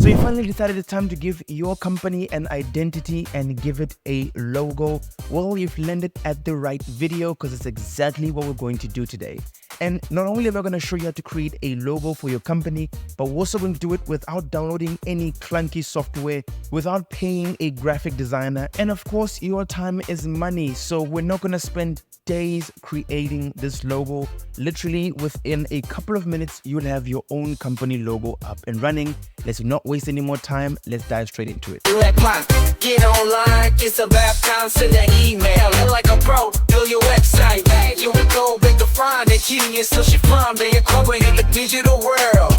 you finally decided it's time to give your company an identity and give it a logo. Well, you've landed at the right video because it's exactly what we're going to do today. And not only am I going to show you how to create a logo for your company, but we're also going to do it without downloading any clunky software, without paying a graphic designer. And of course, your time is money. So we're not going to spend days creating this logo. Literally within a couple of minutes, you'll have your own company logo up and running. Let's not waste any more time. Let's dive straight into it. Get online, it's about time, send an email. Like a pro, build your website. You will go make the find that genius till she from they incorporate in the digital world.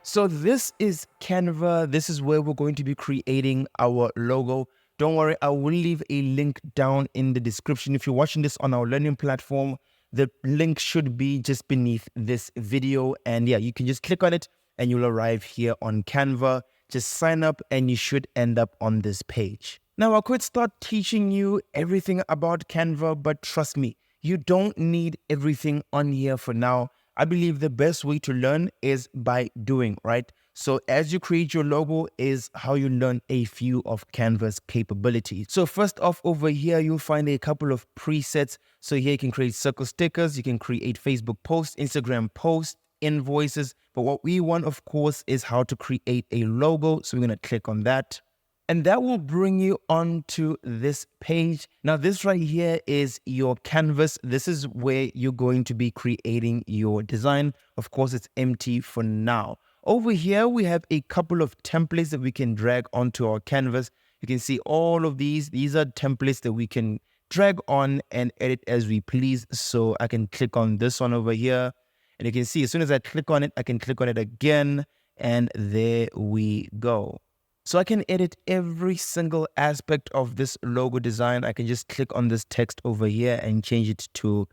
So this is Canva. This is where we're going to be creating our logo. Don't worry, I will leave a link down in the description. If you're watching this on our learning platform, the link should be just beneath this video. And yeah, you can just click on it and you'll arrive here on Canva. Just sign up and you should end up on this page. Now, I could start teaching you everything about Canva, but trust me, you don't need everything on here for now. I believe the best way to learn is by doing, right? So as you create your logo is how you learn a few of Canva's capabilities. So first off, over here, you'll find a couple of presets. So here you can create circle stickers, you can create Facebook posts, Instagram posts, invoices. But what we want, of course, is how to create a logo. So we're going to click on that. And that will bring you onto this page. Now, this right here is your canvas. This is where you're going to be creating your design. Of course, it's empty for now. Over here, we have a couple of templates that we can drag onto our canvas. You can see all of these. These are templates that we can drag on and edit as we please. So I can click on this one over here. And you can see as soon as I click on it, I can click on it again. And there we go. So I can edit every single aspect of this logo design. I can just click on this text over here and change it to,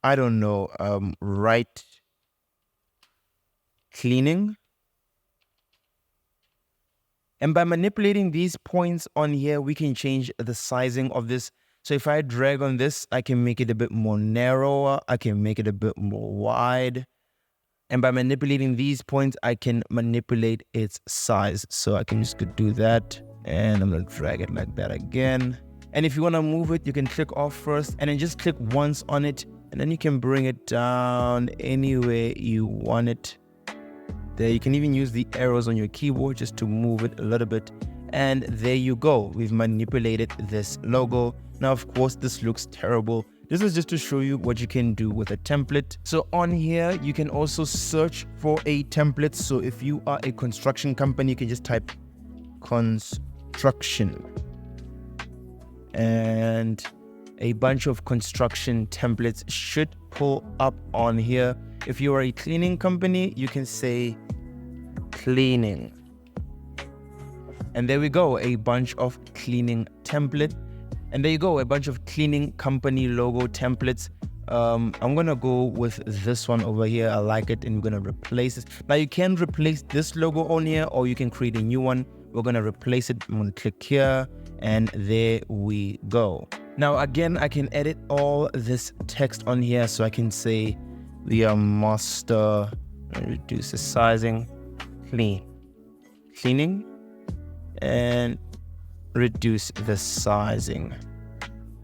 I don't know, right cleaning. And by manipulating these points on here, we can change the sizing of this. So if I drag on this, I can make it a bit more narrower. I can make it a bit more wide. And by manipulating these points, I can manipulate its size. So I can just do that. And I'm going to drag it like that again. And if you want to move it, you can click off first and then just click once on it. And then you can bring it down anywhere you want it. There, you can even use the arrows on your keyboard just to move it a little bit. And there you go. We've manipulated this logo. Now, of course, this looks terrible. This is just to show you what you can do with a template. So on here, you can also search for a template. So if you are a construction company, you can just type construction. And a bunch of construction templates should pull up on here. If you are a cleaning company, you can say cleaning. And there we go, a bunch of cleaning template. And there you go, a bunch of cleaning company logo templates. I'm going to go with this one over here. I like it, and we're going to replace it. Now, you can replace this logo on here, or you can create a new one. We're going to replace it. I'm going to click here, and there we go. Now, again, I can edit all this text on here. So I can say the master, reduce the sizing, cleaning, and reduce the sizing.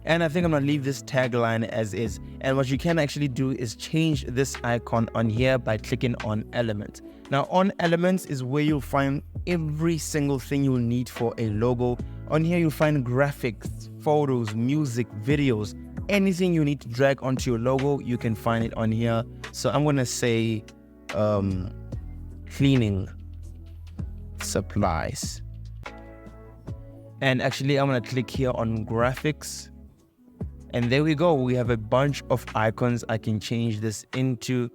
And I think I'm gonna leave this tagline as is. And what you can actually do is change this icon on here by clicking on elements. Now on elements is where you'll find every single thing you'll need for a logo. On here you'll find graphics, photos, music, videos, anything you need to drag onto your logo, you can find it on here. So I'm gonna say cleaning supplies. And actually, I'm going to click here on graphics. And there we go. We have a bunch of icons I can change this into.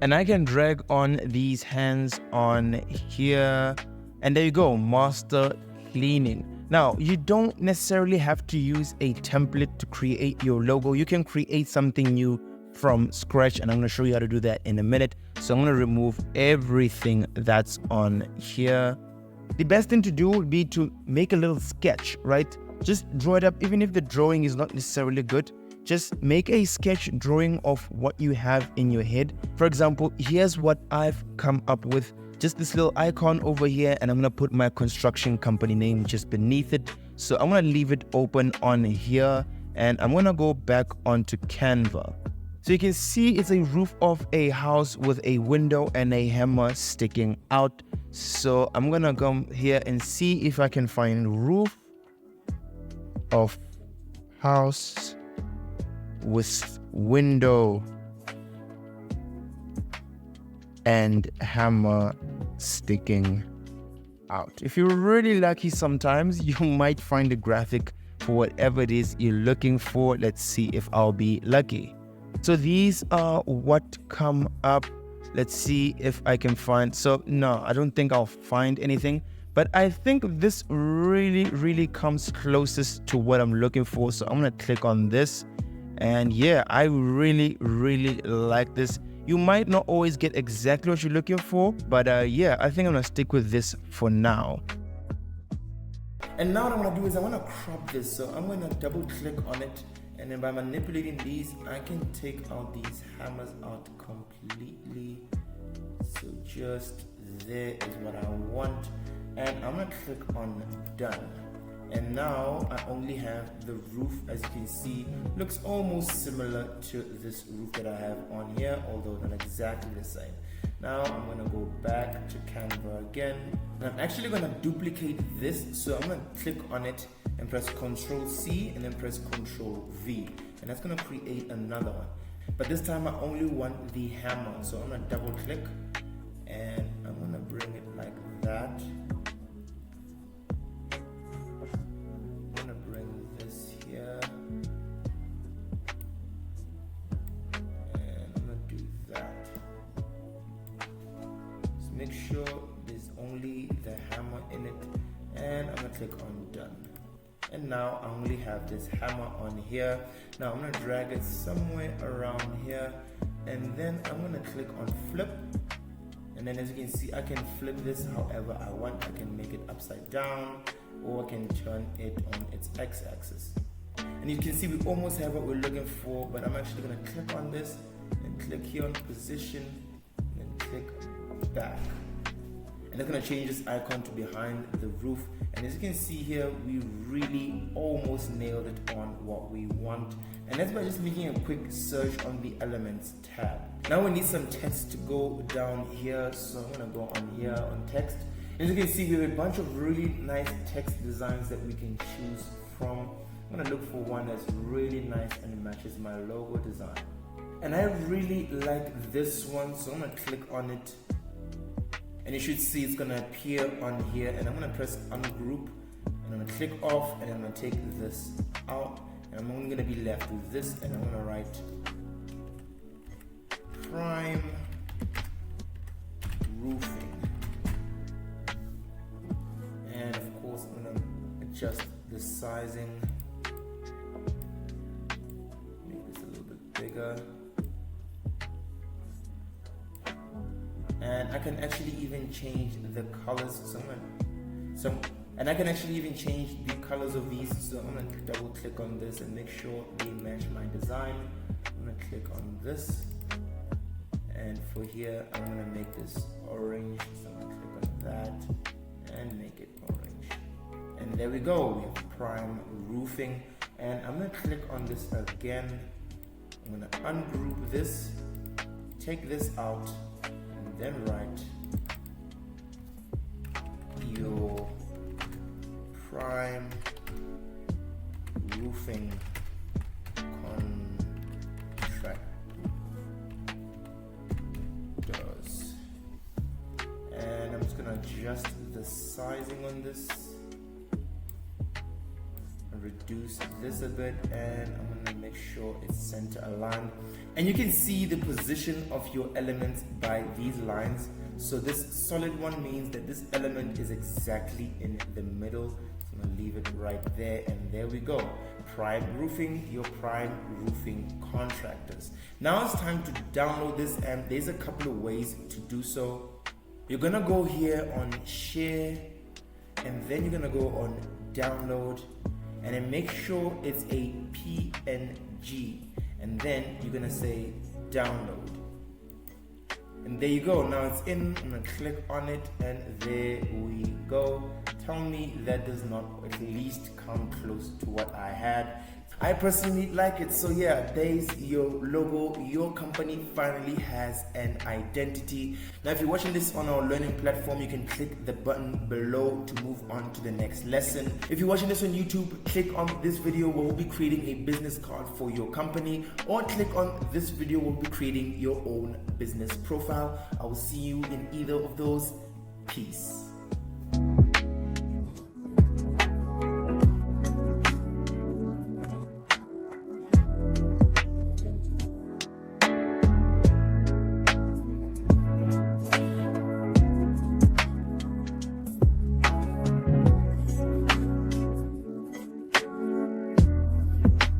And I can drag on these hands on here. And there you go, master cleaning. Now, you don't necessarily have to use a template to create your logo. You can create something new from scratch. And I'm going to show you how to do that in a minute. So I'm going to remove everything that's on here. The best thing to do would be to make a little sketch, right? Just draw it up. Even if the drawing is not necessarily good, just make a sketch drawing of what you have in your head. For example, here's what I've come up with. Just this little icon over here, and I'm going to put my construction company name just beneath it. So I'm going to leave it open on here, and I'm going to go back onto Canva. So you can see it's a roof of a house with a window and a hammer sticking out. So I'm going to come here and see if I can find roof of house with window and hammer sticking out. If you're really lucky, sometimes you might find a graphic for whatever it is you're looking for. Let's see if I'll be lucky. So these are what come up. Let's see if I can find. So no, I don't think I'll find anything, but I think this really comes closest to what I'm looking for. So I'm gonna click on this, and yeah, I really like this. You might not always get exactly what you're looking for, but yeah, I think I'm gonna stick with this for now. And now what I'm gonna do is I wanna crop this. So I'm gonna double click on it, and then by manipulating these, I can take out these hammers out completely. So just there is what I want. And I'm gonna click on done. And now I only have the roof. As you can see, looks almost similar to this roof that I have on here, although not exactly the same. Now I'm gonna go back to Canva again. And I'm actually gonna duplicate this. So I'm gonna click on it and press Ctrl C and then press Ctrl V. And that's gonna create another one. But this time I only want the hammer. So I'm gonna double click and I'm gonna bring it like that. Make sure there's only the hammer in it, and I'm gonna click on done. And now I only have this hammer on here. Now I'm gonna drag it somewhere around here, and then I'm gonna click on flip. And then as you can see, I can flip this however I want. I can make it upside down, or I can turn it on its x-axis. And you can see we almost have what we're looking for, but I'm actually gonna click on this and click here on position, and then click back. And it's going to change this icon to behind the roof. And as you can see here, we really almost nailed it on what we want. And that's by just making a quick search on the elements tab. Now we need some text to go down here. So I'm going to go on here on text. As you can see, we have a bunch of really nice text designs that we can choose from. I'm going to look for one that's really nice and matches my logo design. And I really like this one, so I'm going to click on it. And you should see it's going to appear on here, and I'm going to press ungroup, and I'm going to click off, and I'm going to take this out, and I'm only going to be left with this, and I'm going to write Prime Roofing. And of course I'm going to adjust the sizing, make this a little bit bigger. And I can actually even change the colors. And I can actually even change the colors of these. So I'm gonna double click on this and make sure they match my design. I'm gonna click on this, and for here I'm gonna make this orange. So I'm gonna click on that and make it orange. And there we go. We have Prime Roofing. And I'm gonna click on this again. I'm gonna ungroup this, take this out, then write your Prime Roofing contractors. And I'm just gonna adjust the sizing on this and reduce this a bit, and I'm gonna make sure it's center aligned. And you can see the position of your elements by these lines. So this solid one means that this element is exactly in the middle. So I'm gonna leave it right there, and there we go. Prime Roofing, your Prime Roofing contractors. Now it's time to download this, and there's a couple of ways to do so. You're gonna go here on share, and then you're gonna go on download, and then make sure it's a PNG G, and then you're gonna say download. And there you go. Now it's in. I'm gonna click on it, and there we go. Tell me that does not at least come close to what I had. I personally like it. So yeah, there's your logo. Your company finally has an identity. Now if you're watching this on our learning platform, you can click the button below to move on to the next lesson. If you're watching this on YouTube, click on this video where we'll be creating a business card for your company, or click on this video where we'll be creating your own business profile. I will see you in either of those. Peace.